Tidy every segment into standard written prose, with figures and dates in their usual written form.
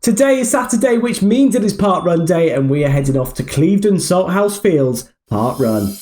Today is Saturday, which means it is Parkrun Day, and we are heading off to Clevedon Salthouse Fields Parkrun.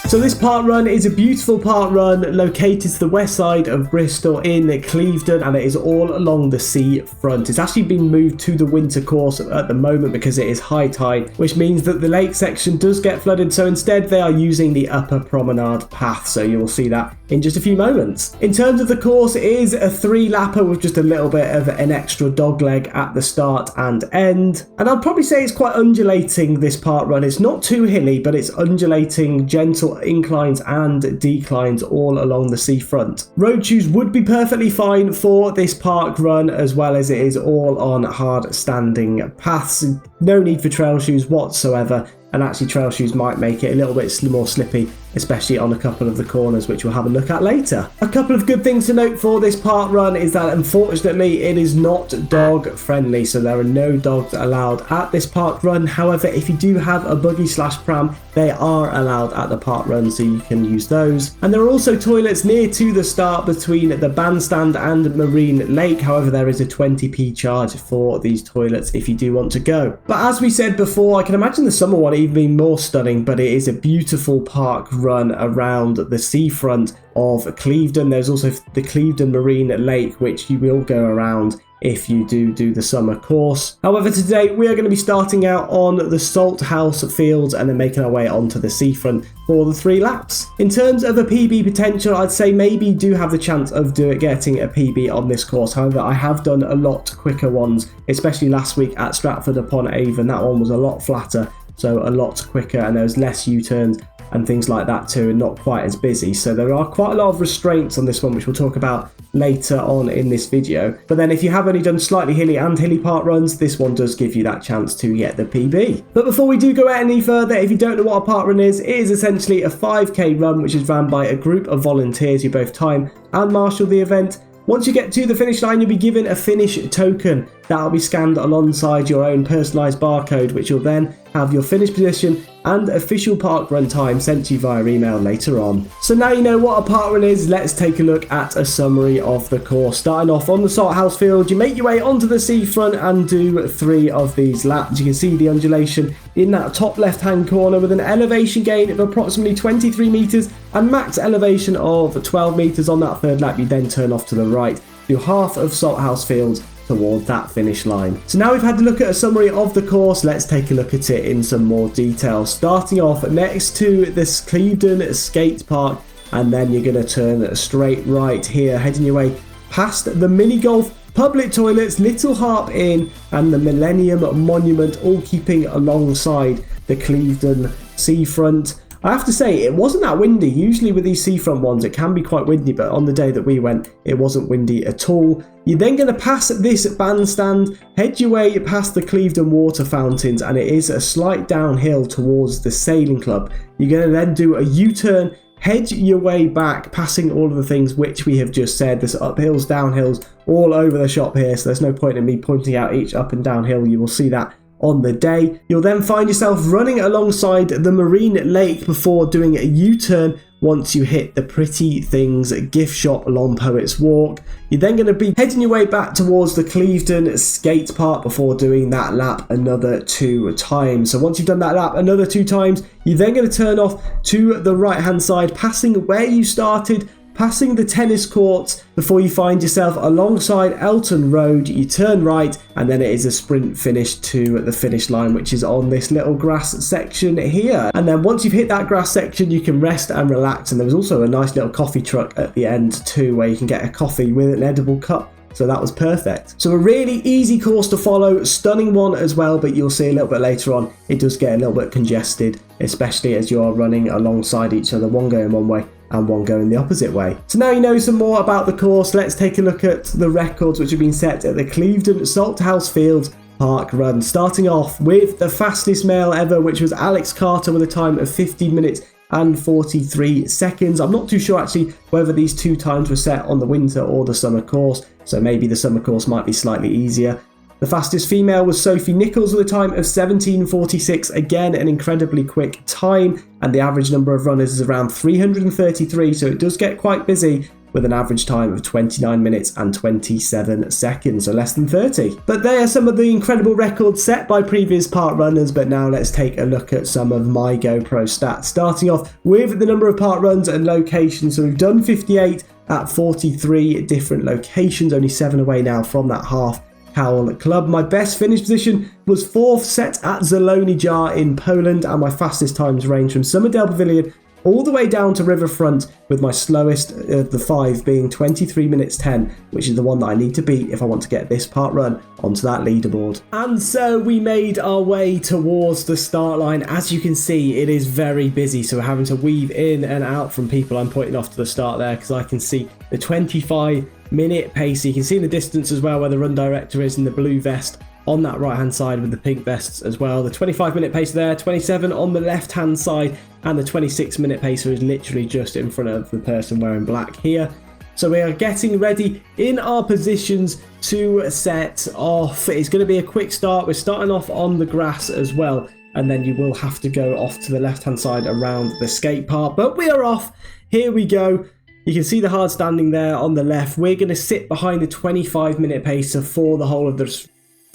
So this park run is a beautiful park run located to the west side of Bristol in Clevedon, and it is all along the seafront. It's actually been moved to the winter course at the moment because it is high tide, which means that the lake section does get flooded. So instead they are using the upper promenade path. So you will see that in just a few moments. In terms of the course, it is a 3-lapper with just a little bit of an extra dog leg at the start and end. And I'd probably say it's quite undulating, this park run. It's not too hilly, but it's undulating, gentle inclines and declines all along the seafront. Road shoes would be perfectly fine for this park run, as well as it is all on hard standing paths. No need for trail shoes whatsoever, and actually trail shoes might make it a little bit more slippy, especially on a couple of the corners, which we'll have a look at later. A couple of good things to note for this park run is that unfortunately it is not dog friendly, so there are no dogs allowed at this park run. However, if you do have a buggy / pram, they are allowed at the park run, so you can use those. And there are also toilets near to the start between the bandstand and Marine Lake. However, there is a 20p charge for these toilets if you do want to go. But as we said before, I can imagine the summer one even being more stunning, but it is a beautiful park run around the seafront of Clevedon. There's also the Clevedon Marine Lake, which you will go around if you do the summer course. However, today we are going to be starting out on the Salthouse Fields and then making our way onto the seafront for the 3 laps. In terms of a PB potential, I'd say maybe you do have the chance of getting a PB on this course. However, I have done a lot quicker ones, especially last week at Stratford upon Avon. That one was a lot flatter, so a lot quicker, and there was less U-turns and things like that too, and not quite as busy. So there are quite a lot of restraints on this one, which we'll talk about later on in this video. But then if you have only done slightly hilly park runs, this one does give you that chance to get the PB. But before we do go any further, if you don't know what a park run is, it is essentially a 5k run which is ran by a group of volunteers who both time and marshal the event. Once you get to the finish line, you'll be given a finish token that will be scanned alongside your own personalised barcode, which will then have your finish position and official park run time sent to you via email later on. So now you know what a park run is, let's take a look at a summary of the course. Starting off on the Salthouse Field, you make your way onto the seafront and do 3 of these laps. You can see the undulation in that top left hand corner with an elevation gain of approximately 23 metres and max elevation of 12 metres on that 3rd lap. You then turn off to the right, do half of Salthouse Fields towards that finish line. So now we've had a look at a summary of the course, let's take a look at it in some more detail. Starting off next to this Clevedon skate park, and then you're going to turn straight right here, heading your way past the mini golf, public toilets, Little Harp Inn and the Millennium Monument, all keeping alongside the Clevedon seafront. I have to say, it wasn't that windy. Usually with these seafront ones, it can be quite windy, but on the day that we went, it wasn't windy at all. You're then going to pass this bandstand, head your way past the Clevedon water fountains, and it is a slight downhill towards the sailing club. You're going to then do a U-turn, head your way back, passing all of the things which we have just said. There's uphills, downhills, all over the shop here, so there's no point in me pointing out each up and down hill. You will see that on the day. You'll then find yourself running alongside the Marine Lake before doing a U-turn once you hit the Pretty Things gift shop along Poets Walk. You're then going to be heading your way back towards the Clevedon skate park before doing that lap another 2 times. So once you've done that lap another 2 times, you're then going to turn off to the right hand side, passing where you started, passing the tennis courts before you find yourself alongside Elton Road. You turn right, and then it is a sprint finish to the finish line, which is on this little grass section here. And then once you've hit that grass section, you can rest and relax. And there was also a nice little coffee truck at the end too, where you can get a coffee with an edible cup. So that was perfect. So a really easy course to follow, stunning one as well, but you'll see a little bit later on, it does get a little bit congested, especially as you are running alongside each other, one going one way and one going the opposite way. So now you know some more about the course, let's take a look at the records which have been set at the Clevedon Salthouse Fields Parkrun. Starting off with the fastest male ever, which was Alex Carter with a time of 15 minutes and 43 seconds. I'm not too sure actually whether these two times were set on the winter or the summer course, so maybe the summer course might be slightly easier. The fastest female was Sophie Nichols with a time of 17:46, again an incredibly quick time, and the average number of runners is around 333, so it does get quite busy with an average time of 29 minutes and 27 seconds, so less than 30. But they are some of the incredible records set by previous park runners, but now let's take a look at some of my GoPro stats, starting off with the number of park runs and locations. So we've done 58 at 43 different locations, only 7 away now from that half Cowl Club. My best finish position was 4th, set at Zielony Jar in Poland, and my fastest times range from Summerdale Pavilion all the way down to Riverfront, with my slowest of the 5 being 23 minutes 10, which is the one that I need to beat if I want to get this part run onto that leaderboard. And so we made our way towards the start line. As you can see, it is very busy, so we're having to weave in and out from people. I'm pointing off to the start there because I can see the 25-minute pace. You can see in the distance as well where the run director is in the blue vest on that right hand side with the pink vests as well. The 25-minute pacer there, 27 on the left hand side, and the 26-minute pacer is literally just in front of the person wearing black here. So we are getting ready in our positions to set off. It's going to be a quick start. We're starting off on the grass as well, and then you will have to go off to the left hand side around the skate park. But we are off. Here we go. You can see the hard standing there on the left. We're going to sit behind the 25-minute pacer for the whole of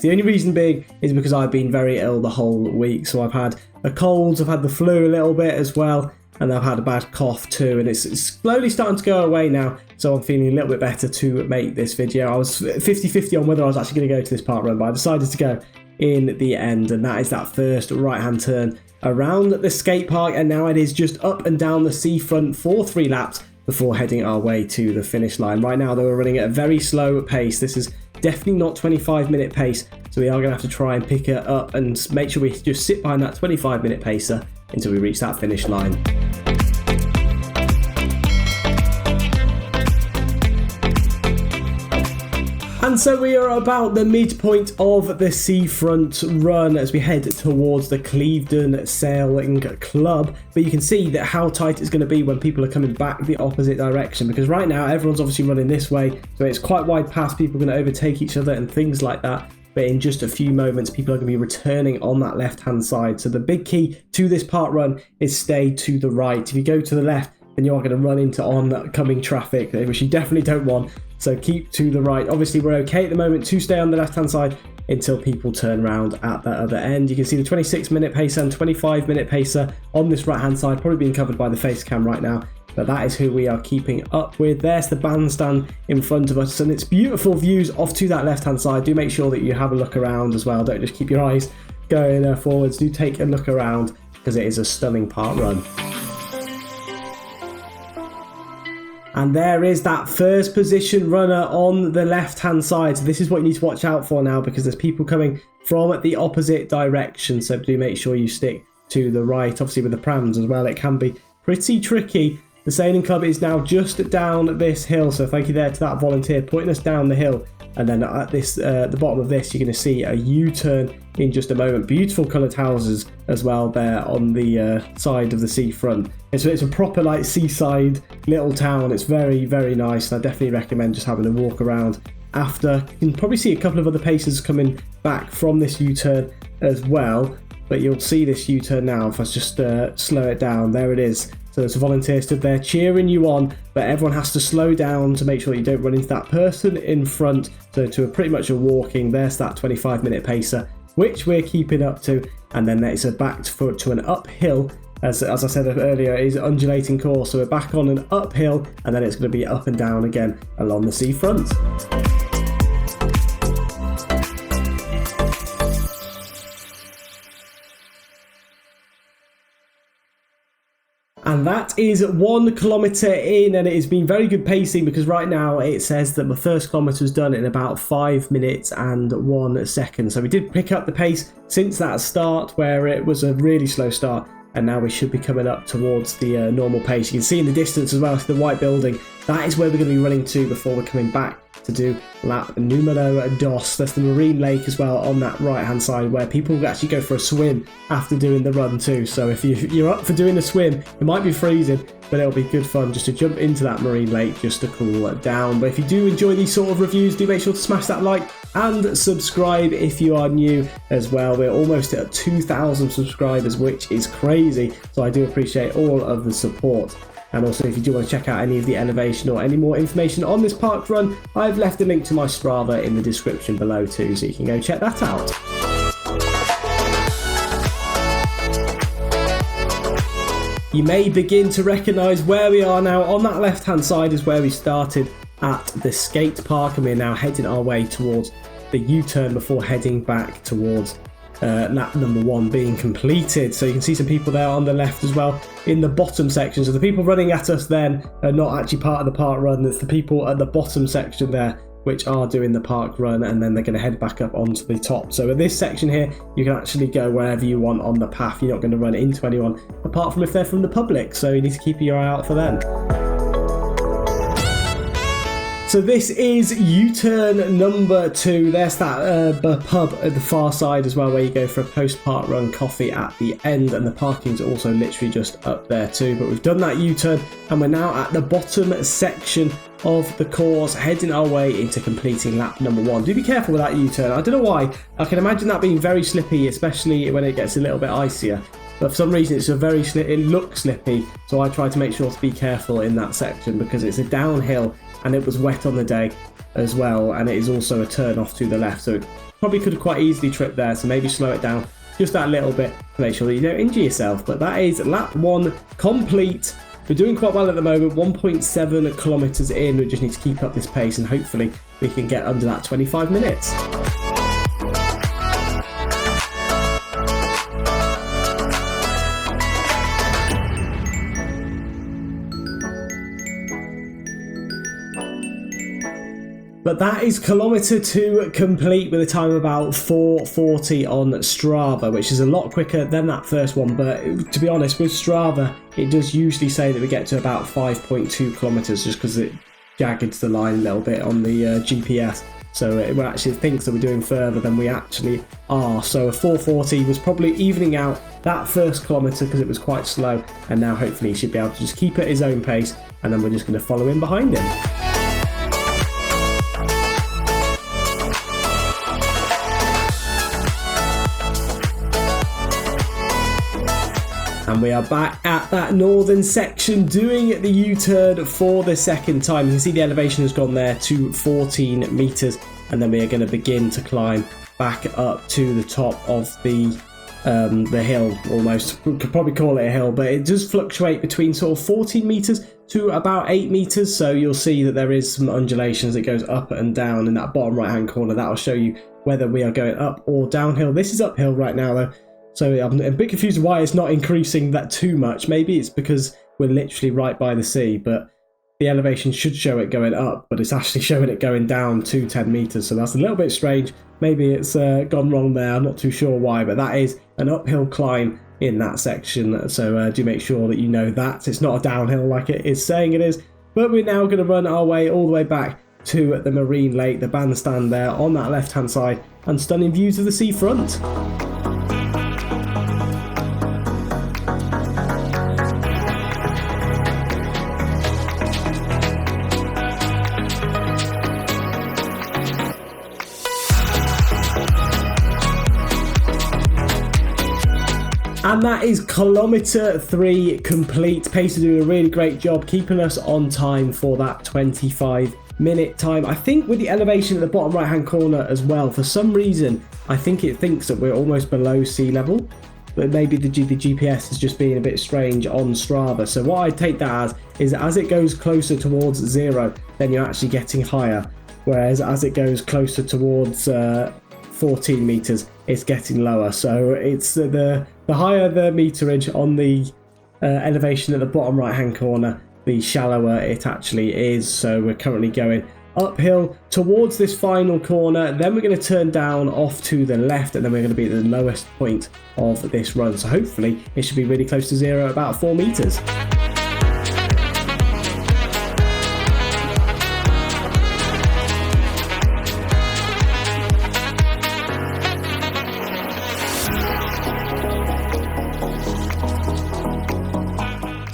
the only reason being is because I've been very ill the whole week. So I've had a cold, I've had the flu a little bit as well, and I've had a bad cough too. And it's slowly starting to go away now. So I'm feeling a little bit better to make this video. I was 50-50 on whether I was actually going to go to this park run, but I decided to go in the end. And that is that first right-hand turn around the skate park. And now it is just up and down the seafront for 3 laps before heading our way to the finish line. Right now, though, we're running at a very slow pace. This is definitely not 25-minute pace, so we are going to have to try and pick it up and make sure we just sit behind that 25-minute pacer until we reach that finish line. And so we are about the midpoint of the seafront run as we head towards the Clevedon Sailing Club. But you can see that how tight it's going to be when people are coming back the opposite direction, because right now everyone's obviously running this way, so it's quite wide paths, people are going to overtake each other and things like that. But in just a few moments, people are going to be returning on that left-hand side. So the big key to this part run is stay to the right. If you go to the left, then you are going to run into oncoming traffic, which you definitely don't want. So keep to the right. Obviously, we're okay at the moment to stay on the left-hand side until people turn around at the other end. You can see the 26-minute pacer and 25-minute pacer on this right-hand side, probably being covered by the face cam right now. But that is who we are keeping up with. There's the bandstand in front of us, and it's beautiful views off to that left-hand side. Do make sure that you have a look around as well. Don't just keep your eyes going forwards. Do take a look around because it is a stunning park run. And there is that first position runner on the left-hand side. So this is what you need to watch out for now, because there's people coming from the opposite direction. So do make sure you stick to the right. Obviously with the prams as well, it can be pretty tricky. The sailing club is now just down this hill. So thank you there to that volunteer pointing us down the hill. And then at this, the bottom of this, you're going to see a U-turn in just a moment. Beautiful coloured houses as well there on the side of the seafront. It's a proper like seaside little town. It's very, very nice. And I definitely recommend just having a walk around after. You can probably see a couple of other pacers coming back from this U-turn as well. But you'll see this U-turn now if I just slow it down. There it is. So there's a volunteer stood there cheering you on, but everyone has to slow down to make sure that you don't run into that person in front. So to pretty much a walking, there's that 25-minute pacer, which we're keeping up to. And then it's a back to an uphill. As I said earlier, it is an undulating course. So we're back on an uphill, and then it's going to be up and down again along the seafront. And that is 1 kilometre in, and it has been very good pacing because right now it says that the first kilometre was done in about 5 minutes and 1 second. So we did pick up the pace since that start where it was a really slow start, and now we should be coming up towards the normal pace. You can see in the distance as well, to the white building. That is where we're going to be running to before we're coming back to do lap numero dos. There's the marine lake as well on that right hand side where people will actually go for a swim after doing the run too. So if you're up for doing a swim, it might be freezing, but it'll be good fun just to jump into that marine lake just to cool down. But if you do enjoy these sort of reviews, do make sure to smash that like and subscribe if you are new as well. We're almost at 2,000 subscribers, which is crazy, so I do appreciate all of the support. And also, if you do want to check out any of the elevation or any more information on this park run, I've left a link to my Strava in the description below too, so you can go check that out. You may begin to recognise where we are now. On that left hand side is where we started at the skate park, and we're now heading our way towards the U-turn before heading back towards lap number 1 being completed. So you can see some people there on the left as well in the bottom section. So the people running at us then are not actually part of the park run. It's the people at the bottom section there which are doing the park run, and then they're going to head back up onto the top. So at this section here, you can actually go wherever you want on the path. You're not going to run into anyone apart from if they're from the public, so you need to keep your eye out for them. So this is U-turn number 2. There's that pub at the far side as well, where you go for a post-park run coffee at the end, and the parking's also literally just up there too. But we've done that U-turn, and we're now at the bottom section of the course, heading our way into completing lap number 1. Do be careful with that U-turn. I don't know why. I can imagine that being very slippy, especially when it gets a little bit icier. But for some reason, it looks slippy, so I try to make sure to be careful in that section because it's a downhill. And it was wet on the day as well, and it is also a turn off to the left, so it probably could have quite easily tripped there, so maybe slow it down just that little bit to make sure that you don't injure yourself. But that is lap 1 complete. We're doing quite well at the moment, 1.7 kilometers in. We just need to keep up this pace, and hopefully we can get under that 25 minutes. But that is kilometre 2 complete with a time of about 4:40 on Strava, which is a lot quicker than that first one. But to be honest, with Strava, it does usually say that we get to about 5.2 kilometres just because it jaggeds the line a little bit on the GPS. So it actually thinks that we're doing further than we actually are. So a 4:40 was probably evening out that first kilometre because it was quite slow. And now hopefully he should be able to just keep at his own pace, and then we're just going to follow in behind him. And we are back at that northern section doing the U-turn for the second time. You can see the elevation has gone there to 14 metres, and then we are going to begin to climb back up to the top of the hill almost. We could probably call it a hill, but it does fluctuate between sort of 14 metres to about 8 metres. So you'll see that there is some undulations. It goes up and down in that bottom right hand corner. That will show you whether we are going up or downhill. This is uphill right now though. So I'm a bit confused why it's not increasing that too much. Maybe it's because we're literally right by the sea, but the elevation should show it going up, but it's actually showing it going down to 10 metres. So that's a little bit strange. Maybe it's gone wrong there. I'm not too sure why, but that is an uphill climb in that section. So do make sure that you know that. It's not a downhill like it is saying it is. But we're now going to run our way all the way back to the marine lake, the bandstand there on that left-hand side, and stunning views of the seafront. And that is kilometre 3 complete. Pacer doing a really great job keeping us on time for that 25-minute time. I think with the elevation at the bottom right hand corner as well, for some reason I think it thinks that we're almost below sea level, but maybe the GPS is just being a bit strange on Strava. So what I take that is as it goes closer towards 0, then you're actually getting higher, whereas as it goes closer towards 14 metres, it's getting lower. So it's the higher the meterage on the elevation at the bottom right hand corner, the shallower it actually is. So we're currently going uphill towards this final corner, then we're going to turn down off to the left, and then we're going to be at the lowest point of this run. So hopefully it should be really close to 0, about 4 metres.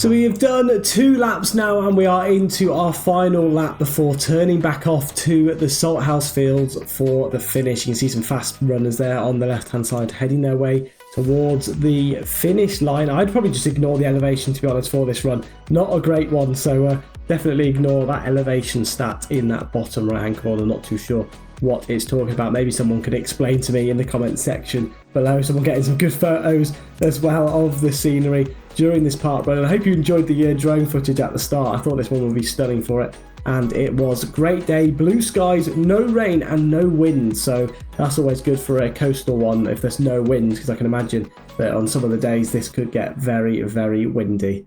So we have done 2 laps now, and we are into our final lap before turning back off to the Salthouse Fields for the finish. You can see some fast runners there on the left hand side heading their way towards the finish line. I'd probably just ignore the elevation, to be honest, for this run. Not a great one, so definitely ignore that elevation stat in that bottom right hand corner. Not too sure what it's talking about. Maybe someone could explain to me in the comment section below. Someone getting some good photos as well of the scenery during this park run. And I hope you enjoyed the drone footage at the start. I thought this one would be stunning for it, and it was a great day. Blue skies, no rain and no wind, so that's always good for a coastal one if there's no wind, because I can imagine that on some of the days this could get very, very windy.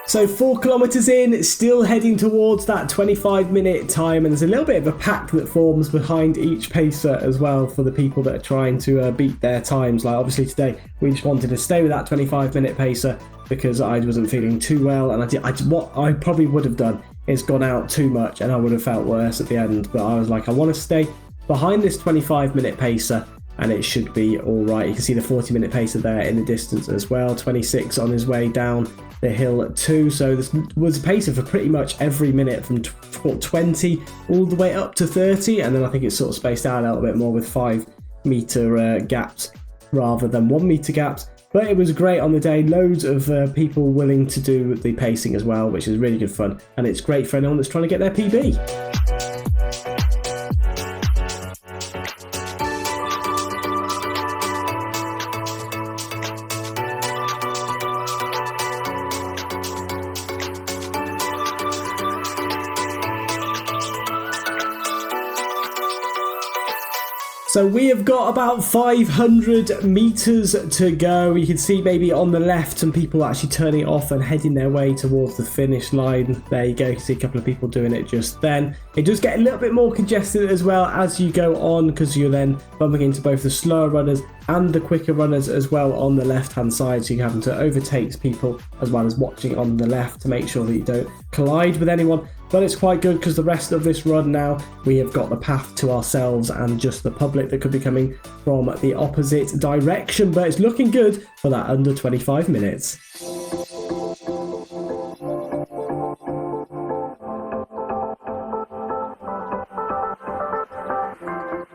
So 4 kilometers in, still heading towards that 25-minute time, and there's a little bit of a pack that forms behind each pacer as well for the people that are trying to beat their times. Like obviously today we just wanted to stay with that 25-minute pacer because I wasn't feeling too well, and what I probably would have done is gone out too much and I would have felt worse at the end. But I was like, I want to stay behind this 25-minute pacer and it should be all right. You can see the 40-minute pacer there in the distance as well. 26 on his way down the hill too. So this was a pacer for pretty much every minute from 20 all the way up to 30, and then I think it's sort of spaced out a little bit more with 5-meter gaps rather than 1-meter gaps. But it was great on the day. Loads of people willing to do the pacing as well, which is really good fun, and it's great for anyone that's trying to get their PB. So we have got about 500 meters to go. You can see maybe on the left some people actually turning off and heading their way towards the finish line. There you go. You can see a couple of people doing it just then. It does get a little bit more congested as well as you go on, because you're then bumping into both the slower runners and the quicker runners as well on the left hand side, so you're having to overtake people as well as watching on the left to make sure that you don't collide with anyone. But it's quite good because the rest of this run now, we have got the path to ourselves and just the public that could be coming from the opposite direction. But it's looking good for that under 25 minutes.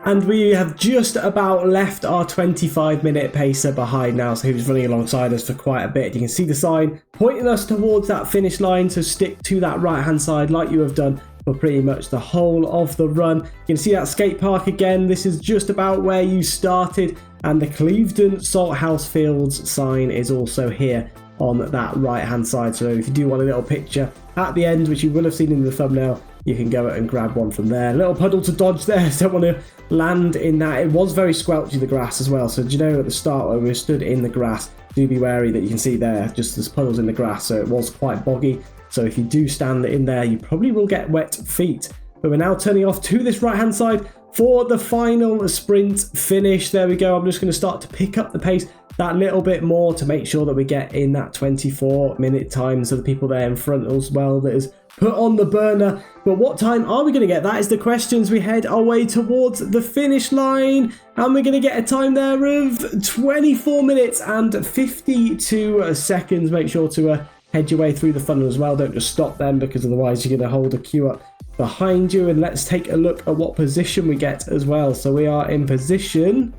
And we have just about left our 25-minute pacer behind now, so he was running alongside us for quite a bit. You can see the sign pointing us towards that finish line, so stick to that right-hand side like you have done for pretty much the whole of the run. You can see that skate park again. This is just about where you started, and the Clevedon Salthouse Fields sign is also here on that right-hand side. So if you do want a little picture at the end, which you will have seen in the thumbnail, you can go and grab one from there. Little puddle to dodge there, don't want to land in that. It was very squelchy, the grass as well. So do you know at the start when we stood in the grass, do be wary that you can see there, just there's puddles in the grass, so it was quite boggy. So if you do stand in there, you probably will get wet feet. But we're now turning off to this right-hand side for the final sprint finish. There we go. I'm just going to start to pick up the pace that little bit more to make sure that we get in that 24-minute time, so the people there in front as well that is put on the burner. But what time are we going to get? That is the question as we head our way towards the finish line, and we're going to get a time there of 24 minutes and 52 seconds. Make sure to head your way through the funnel as well. Don't just stop them, because otherwise you're going to hold a queue up behind you. And let's take a look at what position we get as well. So we are in position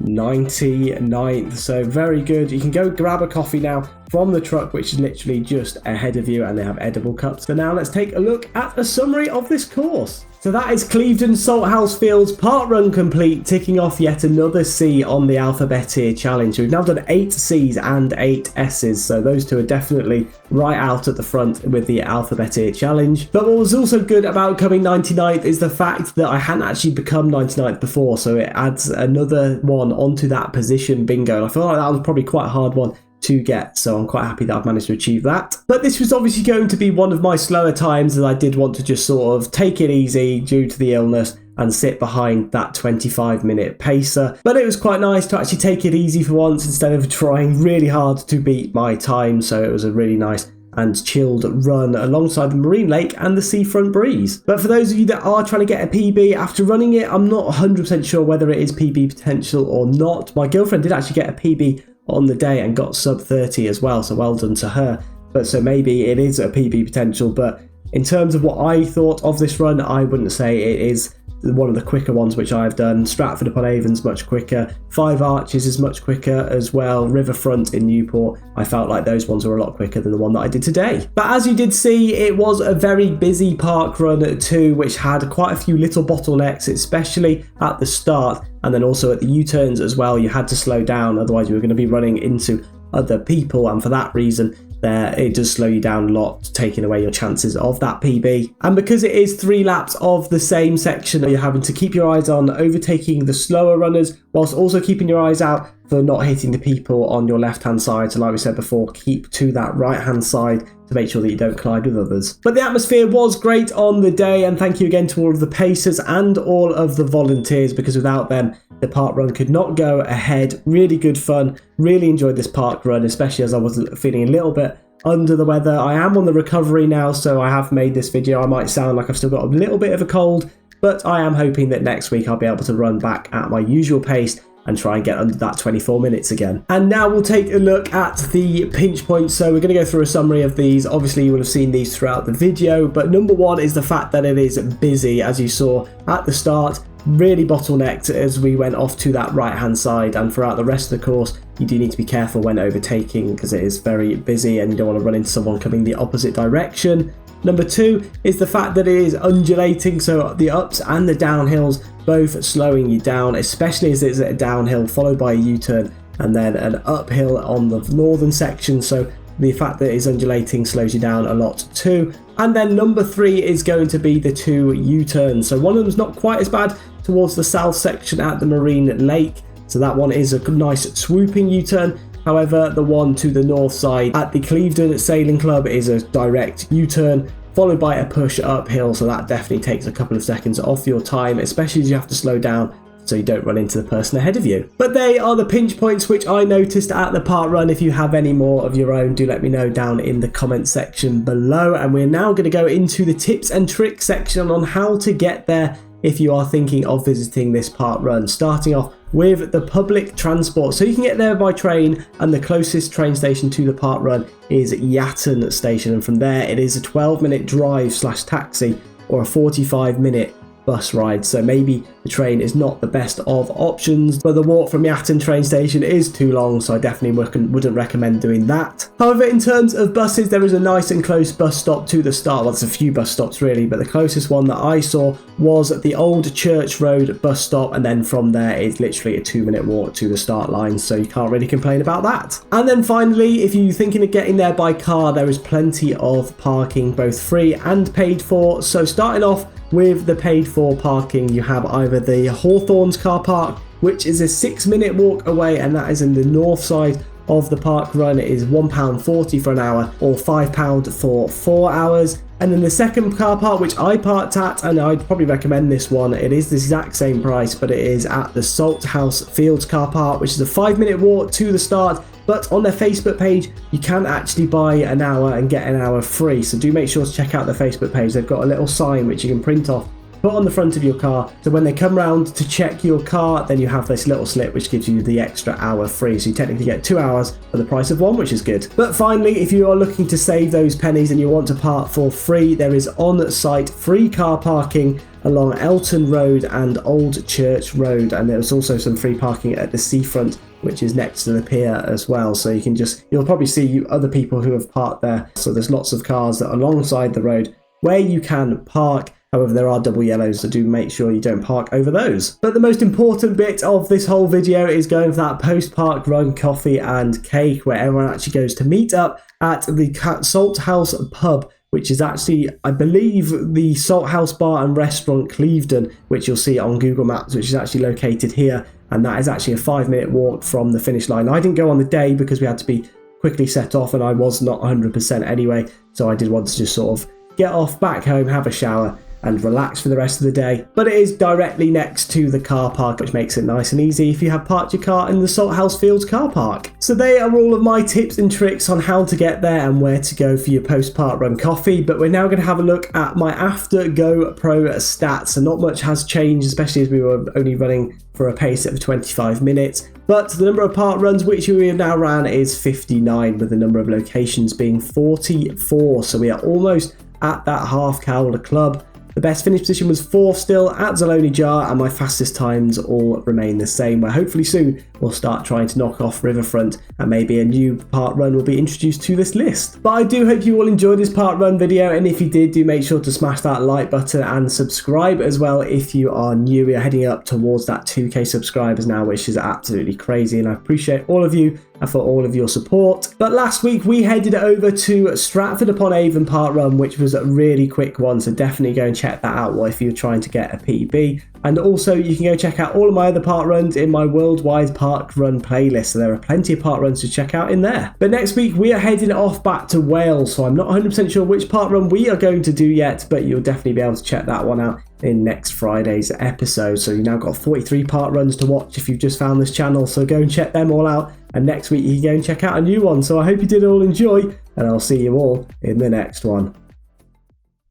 99th, so very good. You can go grab a coffee now from the truck, which is literally just ahead of you, and they have edible cups. So now let's take a look at a summary of this course. So that is Clevedon Salthouse Fields Parkrun complete, ticking off yet another C on the alphabet here challenge. So we've now done 8 C's and 8 S's, so those two are definitely right out at the front with the alphabet here challenge. But what was also good about coming 99th is the fact that I hadn't actually become 99th before, so it adds another one onto that position bingo. And I feel like that was probably quite a hard one to get, so I'm quite happy that I've managed to achieve that. But this was obviously going to be one of my slower times, as I did want to just sort of take it easy due to the illness and sit behind that 25-minute pacer. But it was quite nice to actually take it easy for once instead of trying really hard to beat my time, so it was a really nice and chilled run alongside the marine lake and the seafront breeze. But for those of you that are trying to get a PB after running it, I'm not 100% sure whether it is PB potential or not. My girlfriend did actually get a PB on the day and got sub 30 as well, so well done to her. But so maybe it is a PB potential, but in terms of what I thought of this run, I wouldn't say it is one of the quicker ones which I've done. Stratford upon Avon's much quicker, Five Arches is much quicker as well, Riverfront in Newport, I felt like those ones were a lot quicker than the one that I did today. But as you did see, it was a very busy park run too, which had quite a few little bottlenecks, especially at the start, and then also at the U-turns as well. You had to slow down, otherwise you were going to be running into other people, and for that reason it does slow you down a lot, taking away your chances of that PB. And because it is 3 laps of the same section, you're having to keep your eyes on overtaking the slower runners whilst also keeping your eyes out for not hitting the people on your left hand side. So like we said before, keep to that right hand side to make sure that you don't collide with others. But the atmosphere was great on the day, and thank you again to all of the pacers and all of the volunteers, because without them the park run could not go ahead. Really good fun, really enjoyed this park run, especially as I was feeling a little bit under the weather. I am on the recovery now, so I have made this video. I might sound like I've still got a little bit of a cold, but I am hoping that next week I'll be able to run back at my usual pace and try and get under that 24 minutes again. And now we'll take a look at the pinch points. So we're going to go through a summary of these. Obviously you will have seen these throughout the video, but number one is the fact that it is busy, as you saw at the start. Really bottlenecked as we went off to that right hand side, and throughout the rest of the course you do need to be careful when overtaking because it is very busy and you don't want to run into someone coming the opposite direction. Number two is the fact that it is undulating, so the ups and the downhills both slowing you down, especially as it's a downhill followed by a U-turn and then an uphill on the northern section, so the fact that it's undulating slows you down a lot too. And then number three is going to be the 2 U-turns. So one of them's not quite as bad towards the south section at the marine lake, so that one is a nice swooping U-turn. However, the one to the north side at the Clevedon Sailing Club is a direct U-turn followed by a push uphill, so that definitely takes a couple of seconds off your time, especially as you have to slow down so you don't run into the person ahead of you. But they are the pinch points which I noticed at the park run. If you have any more of your own, do let me know down in the comment section below. And we're now going to go into the tips and tricks section on how to get there if you are thinking of visiting this park run, starting off with the public transport. So you can get there by train, and the closest train station to the park run is Yatton station, and from there it is a 12-minute drive / taxi or a 45-minute bus ride. So maybe the train is not the best of options, but the walk from Yatton train station is too long, so I definitely wouldn't recommend doing that. However, in terms of buses, there is a nice and close bus stop to the start. Well, there's a few bus stops really, but the closest one that I saw was at the Old Church Road bus stop, and then from there it's literally a 2-minute walk to the start line, so you can't really complain about that. And then finally, if you're thinking of getting there by car, there is plenty of parking, both free and paid for. So starting off with the paid for parking, you have either the Hawthorns car park, which is a 6-minute walk away, and that is in the north side of the park run. It is £1.40 for an hour or £5 for 4 hours. And then the second car park, which I parked at, and I'd probably recommend this one, it is the exact same price, but it is at the Salthouse Fields Car Park, which is a 5-minute walk to the start. But on their Facebook page, you can actually buy an hour and get an hour free. So do make sure to check out their Facebook page. They've got a little sign which you can print off, put on the front of your car. So when they come round to check your car, then you have this little slip which gives you the extra hour free. So you technically get 2 hours for the price of one, which is good. But finally, if you are looking to save those pennies and you want to park for free, there is on-site free car parking along Elton Road and Old Church Road. And there's also some free parking at the Seafront, which is next to the pier as well. So you'll probably see other people who have parked there. So there's lots of cars that are alongside the road where you can park. However, there are double yellows, so do make sure you don't park over those. But the most important bit of this whole video is going for that post-park run coffee and cake, where everyone actually goes to meet up at the Salthouse pub, which is actually, I believe, the Salthouse Bar and Restaurant Clevedon, which you'll see on Google Maps, which is actually located here. And that is actually a 5-minute walk from the finish line. I didn't go on the day because we had to be quickly set off, and I was not 100% anyway. So I did want to just sort of get off back home, have a shower, and relax for the rest of the day. But it is directly next to the car park, which makes it nice and easy if you have parked your car in the Salthouse Fields car park. So they are all of my tips and tricks on how to get there and where to go for your post-park run coffee. But we're now going to have a look at my after GoPro stats. So not much has changed, especially as we were only running for a pace of 25 minutes. But the number of park runs which we have now ran is 59, with the number of locations being 44. So we are almost at that half Calder club. The best finish position was 4th still at Zaloni Jar, and my fastest times all remain the same, where hopefully soon we'll start trying to knock off Riverfront and maybe a new park run will be introduced to this list. But I do hope you all enjoyed this park run video, and if you did, do make sure to smash that like button and subscribe as well if you are new. We are heading up towards that 2k subscribers now, which is absolutely crazy, and I appreciate all of you and for all of your support. But last week we headed over to Stratford upon Avon Park Run, which was a really quick one, so definitely go and check that out if you're trying to get a PB. And also you can go check out all of my other park runs in my worldwide park run playlist, so there are plenty of park runs to check out in there. But next week we are heading off back to Wales, so I'm not 100% sure which park run we are going to do yet, but you'll definitely be able to check that one out in next Friday's episode. So you've now got 43 park runs to watch if you've just found this channel, so go and check them all out, and next week you can go and check out a new one. So I hope you did all enjoy, and I'll see you all in the next one.